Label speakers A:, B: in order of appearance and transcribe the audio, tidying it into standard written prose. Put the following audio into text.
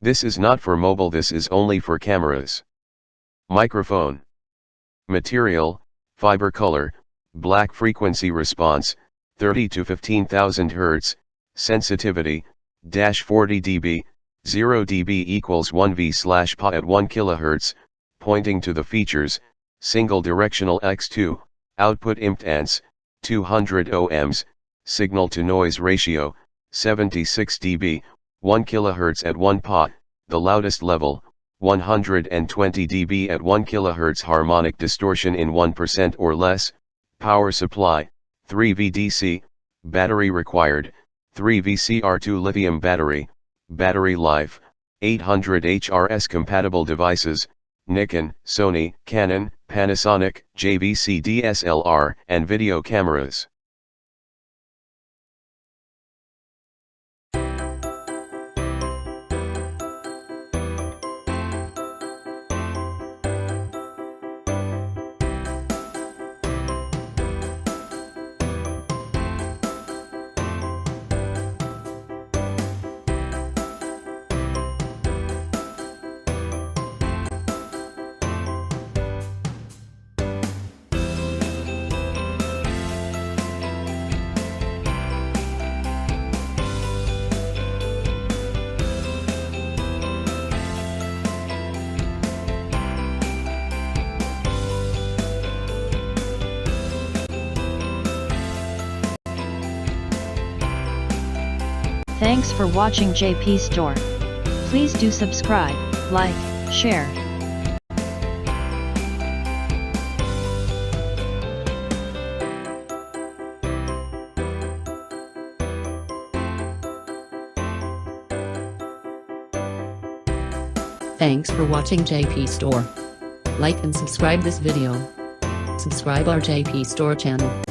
A: This is not for mobile, this is only for cameras. Microphone. Material, fiber color, black. Frequency response, 30 to 15,000 Hz, sensitivity, -40 dB, 0 dB equals 1 V/Pa at 1 kHz, pointing to the features, single directional X2, output impedance, 200 ohms, signal to noise ratio, 76 dB, 1 kHz at 1 Pa, the loudest level, 120 dB at 1 kHz, harmonic distortion in 1% or less, power supply, 3 VDC, battery required, 3 CR2 Lithium Battery, battery life, 800 HRS compatible devices, Nikon, Sony, Canon, Panasonic, JVC DSLR, and video cameras.
B: Thanks for watching JP Store. Please do subscribe, like, share.
C: Thanks for watching JP Store. Like and subscribe this video. Subscribe our JP Store channel.